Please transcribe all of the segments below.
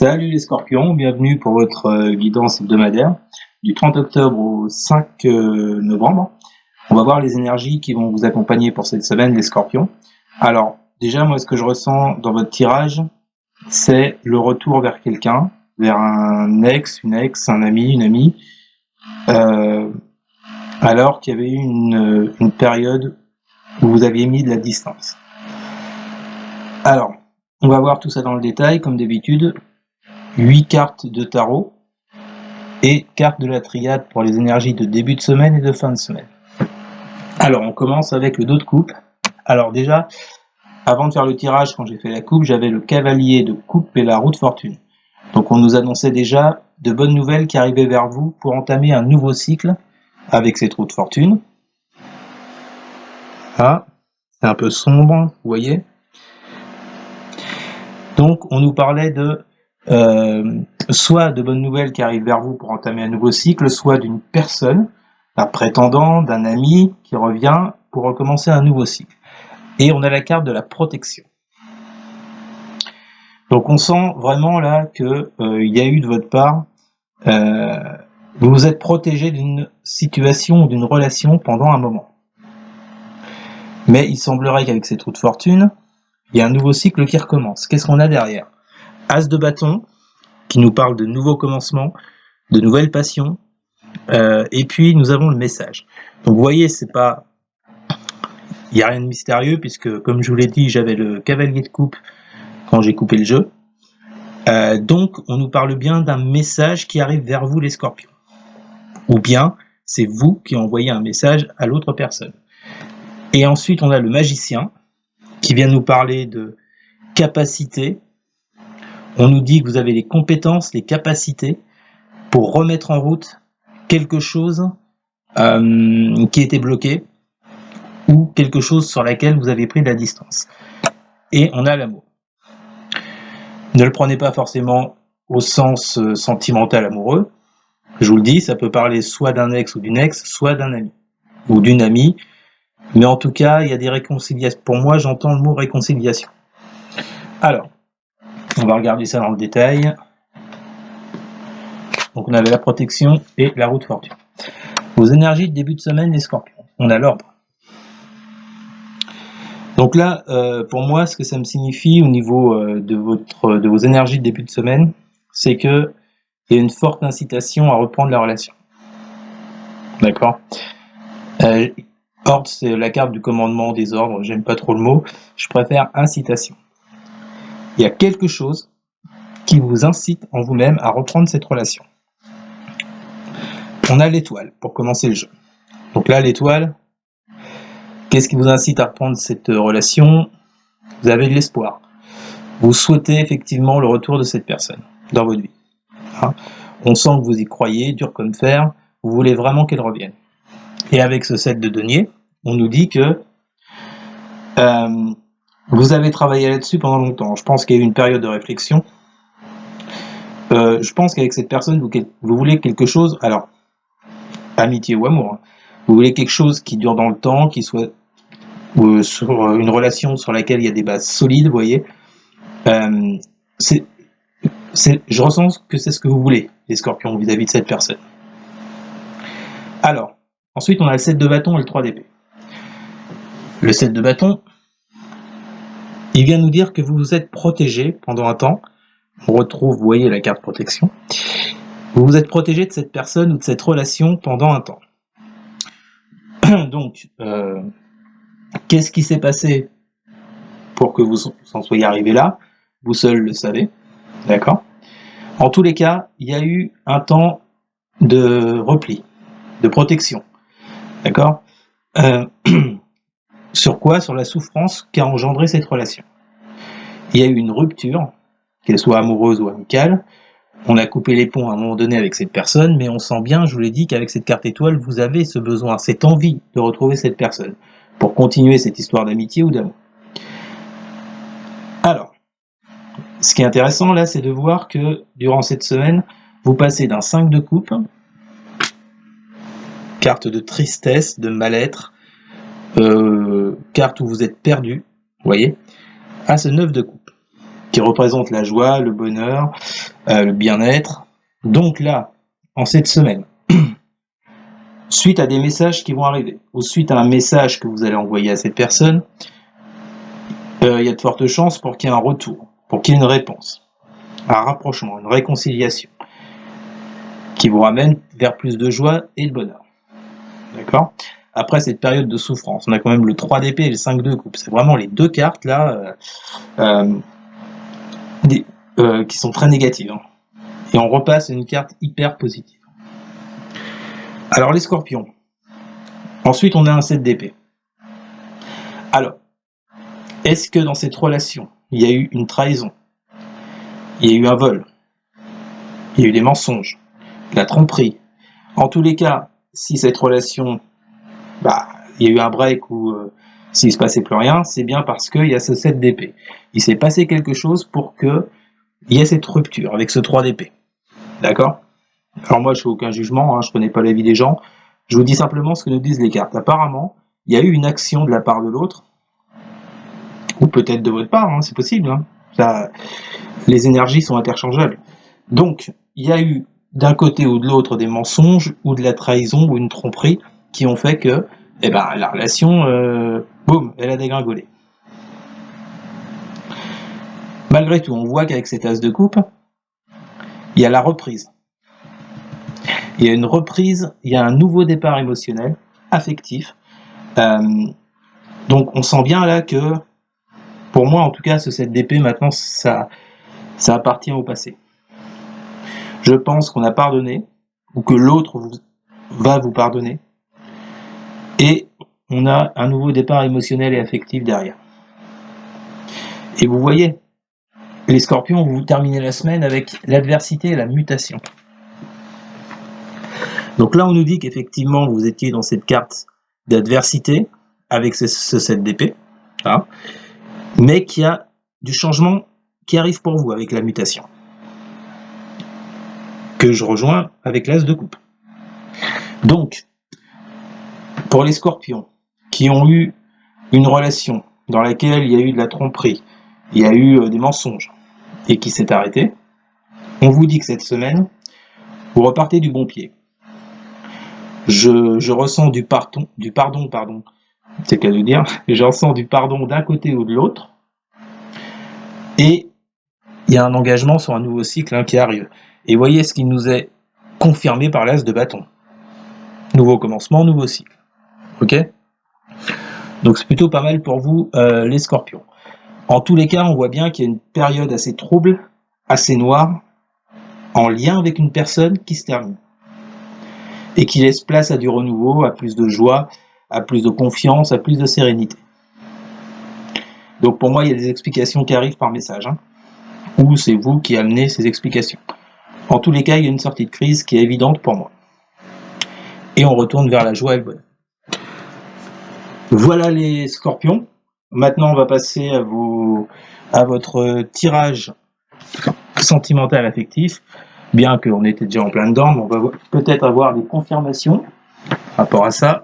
Salut les scorpions, bienvenue pour votre guidance hebdomadaire du 30 octobre au 5 novembre. On va voir les énergies qui vont vous accompagner pour cette semaine, les scorpions. Alors, déjà, moi, ce que je ressens dans votre tirage, c'est le retour vers quelqu'un, vers un ex, une ex, un ami, une amie, alors qu'il y avait eu une période où vous aviez mis de la distance. Alors, on va voir tout ça dans le détail, comme d'habitude. 8 cartes de tarot et cartes de la triade pour les énergies de début de semaine et de fin de semaine. Alors, on commence avec le dos de coupe. Alors déjà, avant de faire le tirage, quand j'ai fait la coupe, j'avais le cavalier de coupe et la roue de fortune. Donc on nous annonçait déjà de bonnes nouvelles qui arrivaient vers vous pour entamer un nouveau cycle avec cette roue de fortune. Ah, c'est un peu sombre, vous voyez. Donc on nous parlait de soit de bonnes nouvelles qui arrivent vers vous pour entamer un nouveau cycle, soit d'une personne, un prétendant, d'un ami qui revient pour recommencer un nouveau cycle. Et on a la carte de la protection. Donc on sent vraiment là que il y a eu de votre part, vous vous êtes protégé d'une situation ou d'une relation pendant un moment. Mais il semblerait qu'avec cette roue de fortune, il y a un nouveau cycle qui recommence. Qu'est-ce qu'on a derrière? As de bâton, qui nous parle de nouveaux commencements, de nouvelles passions, et puis nous avons le message. Donc vous voyez, c'est pas, il n'y a rien de mystérieux puisque, comme je vous l'ai dit, j'avais le cavalier de coupe quand j'ai coupé le jeu. Donc on nous parle bien d'un message qui arrive vers vous les scorpions. Ou bien c'est vous qui envoyez un message à l'autre personne. Et ensuite on a le magicien qui vient nous parler de capacité. On nous dit que vous avez les compétences, les capacités pour remettre en route quelque chose qui était bloqué ou quelque chose sur laquelle vous avez pris de la distance. Et on a l'amour. Ne le prenez pas forcément au sens sentimental amoureux. Je vous le dis, ça peut parler soit d'un ex ou d'une ex, soit d'un ami ou d'une amie. Mais en tout cas, il y a des réconciliations. Pour moi, j'entends le mot réconciliation. Alors, on va regarder ça dans le détail. Donc on avait la protection et la roue de fortune. Vos énergies de début de semaine, les scorpions. On a l'ordre. Donc là, pour moi, ce que ça me signifie au niveau de vos énergies de début de semaine, c'est que il y a une forte incitation à reprendre la relation. D'accord. Ordre, c'est la carte du commandement des ordres. J'aime pas trop le mot. Je préfère incitation. Il y a quelque chose qui vous incite en vous-même à reprendre cette relation. On a l'étoile pour commencer le jeu. Donc là, l'étoile, qu'est-ce qui vous incite à reprendre cette relation? Vous avez de l'espoir. Vous souhaitez effectivement le retour de cette personne dans votre vie. Hein, on sent que vous y croyez, dur comme fer, vous voulez vraiment qu'elle revienne. Et avec ce 7 de denier, on nous dit que vous avez travaillé là-dessus pendant longtemps. Je pense qu'il y a eu une période de réflexion. Je pense qu'avec cette personne, vous voulez quelque chose, alors, amitié ou amour, hein, vous voulez quelque chose qui dure dans le temps, qui soit sur une relation sur laquelle il y a des bases solides, vous voyez. Je ressens que c'est ce que vous voulez, les scorpions, vis-à-vis de cette personne. Alors, ensuite, on a le 7 de bâton et le 3 d'épée. Le 7 de bâton, il vient nous dire que vous vous êtes protégé pendant un temps. On retrouve, vous voyez, la carte protection. Vous vous êtes protégé de cette personne ou de cette relation pendant un temps. Donc, qu'est-ce qui s'est passé pour que vous en soyez arrivé là? Vous seul le savez, d'accord? En tous les cas, il y a eu un temps de repli, de protection, d'accord? Sur quoi? Sur la souffrance qu'a engendré cette relation. Il y a eu une rupture, qu'elle soit amoureuse ou amicale. On a coupé les ponts à un moment donné avec cette personne, mais on sent bien, je vous l'ai dit, qu'avec cette carte étoile, vous avez ce besoin, cette envie de retrouver cette personne pour continuer cette histoire d'amitié ou d'amour. Alors, ce qui est intéressant là, c'est de voir que durant cette semaine, vous passez d'un 5 de coupe, carte de tristesse, de mal-être, carte où vous êtes perdu, vous voyez, à ce 9 de coupe. qui représente la joie, le bonheur, le bien-être. Donc là, en cette semaine, suite à des messages qui vont arriver, ou suite à un message que vous allez envoyer à cette personne, il y a de fortes chances pour qu'il y ait un retour, pour qu'il y ait une réponse, un rapprochement, une réconciliation, qui vous ramène vers plus de joie et de bonheur. D'accord ? Après cette période de souffrance, on a quand même le 3 d'épée et le 5 de coupe. C'est vraiment les deux cartes là qui sont très négatives. Hein. Et on repasse une carte hyper positive. Alors les scorpions. Ensuite, on a un 7 d'épée. Alors, est-ce que dans cette relation, il y a eu une trahison? Il y a eu un vol? Il y a eu des mensonges? De la tromperie? En tous les cas, si cette relation, il y a eu un break ou s'il se passait plus rien, c'est bien parce qu'il y a ce 7 d'épée. Il s'est passé quelque chose pour qu'il y ait cette rupture avec ce 3 d'épée. D'accord ? Alors moi, je fais aucun jugement, je connais pas la vie des gens. Je vous dis simplement ce que nous disent les cartes. Apparemment, il y a eu une action de la part de l'autre, ou peut-être de votre part, c'est possible. Ça, les énergies sont interchangeables. Donc, il y a eu d'un côté ou de l'autre des mensonges, ou de la trahison, ou une tromperie, qui ont fait que la relation, boum, elle a dégringolé. Malgré tout, on voit qu'avec cet as de coupe, il y a la reprise. Il y a une reprise, il y a un nouveau départ émotionnel, affectif. Donc on sent bien là que, pour moi en tout cas, ce 7 d'épée, maintenant, ça appartient au passé. Je pense qu'on a pardonné, ou que l'autre va vous pardonner, et on a un nouveau départ émotionnel et affectif derrière. Et vous voyez, les scorpions, vous terminez la semaine avec l'adversité et la mutation. Donc là, on nous dit qu'effectivement, vous étiez dans cette carte d'adversité avec ce 7 d'épée, mais qu'il y a du changement qui arrive pour vous avec la mutation, que je rejoins avec l'as de coupe. Donc, pour les scorpions qui ont eu une relation dans laquelle il y a eu de la tromperie, il y a eu des mensonges, et qui s'est arrêtée, on vous dit que cette semaine, vous repartez du bon pied. Je ressens du pardon, c'est le cas de dire, je ressens du pardon d'un côté ou de l'autre, et il y a un engagement sur un nouveau cycle qui arrive. Et voyez ce qui nous est confirmé par l'as de bâton. Nouveau commencement, nouveau cycle. Ok ? Donc c'est plutôt pas mal pour vous, les scorpions. En tous les cas, on voit bien qu'il y a une période assez trouble, assez noire, en lien avec une personne qui se termine. Et qui laisse place à du renouveau, à plus de joie, à plus de confiance, à plus de sérénité. Donc pour moi, il y a des explications qui arrivent par message, ou c'est vous qui amenez ces explications. En tous les cas, il y a une sortie de crise qui est évidente pour moi. Et on retourne vers la joie et le bonheur. Voilà les scorpions. Maintenant, on va passer à votre tirage sentimental affectif. Bien qu'on était déjà en plein dedans, mais on va peut-être avoir des confirmations par rapport à ça.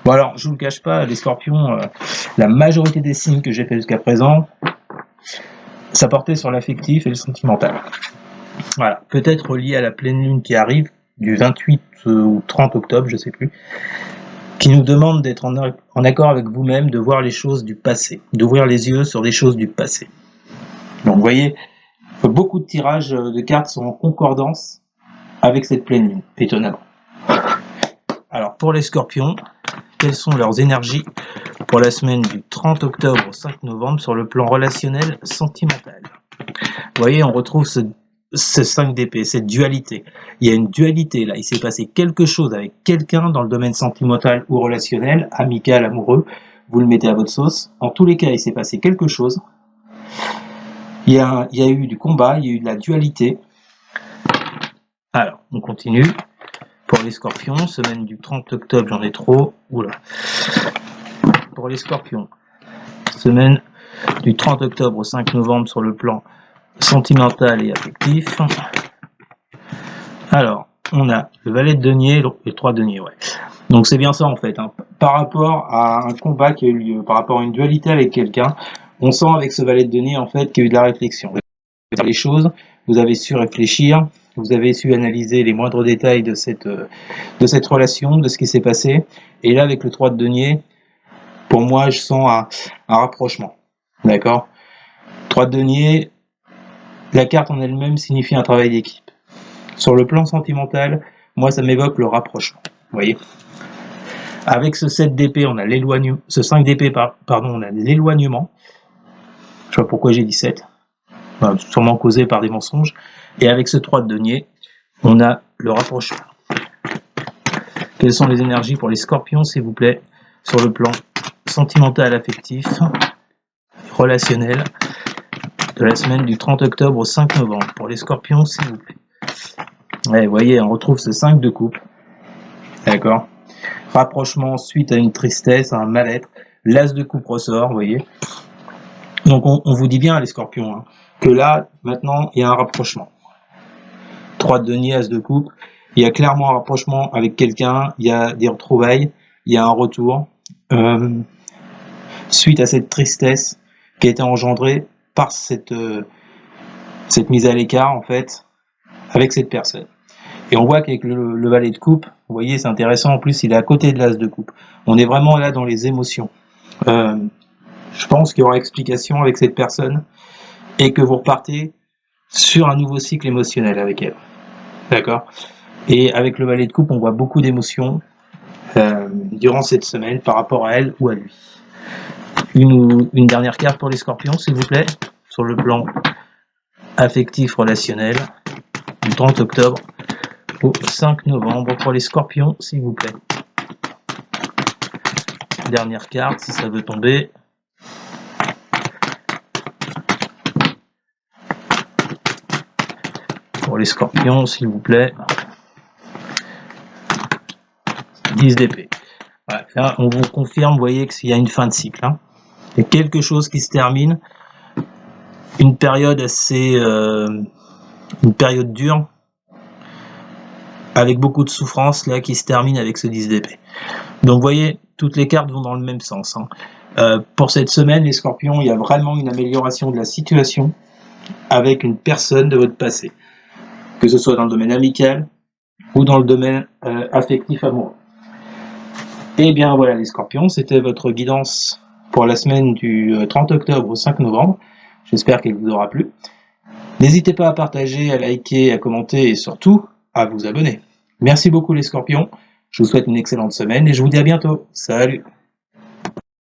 Bon alors, je vous le cache pas, les scorpions, la majorité des signes que j'ai fait jusqu'à présent, ça portait sur l'affectif et le sentimental. Voilà, peut-être lié à la pleine lune qui arrive, du 28 ou 30 octobre, je sais plus, qui nous demande d'être en accord avec vous-même, de voir les choses du passé, d'ouvrir les yeux sur des choses du passé. Donc vous voyez, beaucoup de tirages de cartes sont en concordance avec cette pleine lune, étonnamment. Alors pour les scorpions, quelles sont leurs énergies pour la semaine du 30 octobre au 5 novembre sur le plan relationnel sentimental? Vous voyez, on retrouve ce 5 d'épée, cette dualité. Il y a une dualité là, il s'est passé quelque chose avec quelqu'un dans le domaine sentimental ou relationnel, amical, amoureux, vous le mettez à votre sauce. En tous les cas, il s'est passé quelque chose. Il y a eu du combat, il y a eu de la dualité. Alors, on continue. Pour les scorpions, semaine du 30 octobre, j'en ai trop. Oula. Pour les scorpions, semaine du 30 octobre au 5 novembre sur le plan sentimental et affectif. Alors, on a le valet de denier et le 3 de denier, ouais. Donc c'est bien ça en fait. Par rapport à un combat qui a eu lieu, par rapport à une dualité avec quelqu'un, On sent avec ce valet de denier en fait qu'il y a eu de la réflexion. Vous avez fait les choses, vous avez su réfléchir, vous avez su analyser les moindres détails de cette relation, de ce qui s'est passé. Et là, avec le 3 de denier, pour moi, je sens un rapprochement. D'accord? 3 de denier, la carte en elle-même signifie un travail d'équipe. Sur le plan sentimental, moi, ça m'évoque le rapprochement. Vous voyez? Avec ce 7 d'épée, on a l'éloignement. Ce 5 d'épée, pardon, on a l'éloignement. Je sais pas pourquoi j'ai dit 7. Enfin, sûrement causé par des mensonges. Et avec ce 3 de denier, on a le rapprochement. Quelles sont les énergies pour les scorpions, s'il vous plaît, sur le plan sentimental, affectif, relationnel, de la semaine du 30 octobre au 5 novembre. Pour les scorpions, s'il vous plaît. Ouais, vous voyez, on retrouve ce 5 de coupe. D'accord? Rapprochement suite à une tristesse, à un mal-être. L'as de coupe ressort, vous voyez. Donc on vous dit bien, les scorpions, hein, que là, maintenant, il y a un rapprochement. 3 de denier, as de coupe. Il y a clairement un rapprochement avec quelqu'un, il y a des retrouvailles, il y a un retour. Suite à cette tristesse qui a été engendrée par cette mise à l'écart, en fait, avec cette personne. Et on voit qu'avec le valet de coupe, vous voyez, c'est intéressant, en plus, il est à côté de l'as de coupe. On est vraiment là dans les émotions. Je pense qu'il y aura explication avec cette personne et que vous repartez sur un nouveau cycle émotionnel avec elle. D'accord? Et avec le valet de coupe, on voit beaucoup d'émotions durant cette semaine par rapport à elle ou à lui. Une dernière carte pour les scorpions, s'il vous plaît, sur le plan affectif relationnel, du 30 octobre au 5 novembre pour les scorpions, s'il vous plaît. Dernière carte, si ça veut tomber. Pour les scorpions, s'il vous plaît. 10 d'épée. Voilà. Là, on vous confirme, vous voyez qu'il y a une fin de cycle. Hein. Il y a quelque chose qui se termine. Une période assez... une période dure. Avec beaucoup de souffrance, là, qui se termine avec ce 10 d'épée. Donc, vous voyez, toutes les cartes vont dans le même sens. Hein. Pour cette semaine, les scorpions, il y a vraiment une amélioration de la situation avec une personne de votre passé. Que ce soit dans le domaine amical ou dans le domaine affectif amoureux. Et bien voilà les scorpions, c'était votre guidance pour la semaine du 30 octobre au 5 novembre. J'espère qu'elle vous aura plu. N'hésitez pas à partager, à liker, à commenter et surtout à vous abonner. Merci beaucoup les scorpions, je vous souhaite une excellente semaine et je vous dis à bientôt. Salut!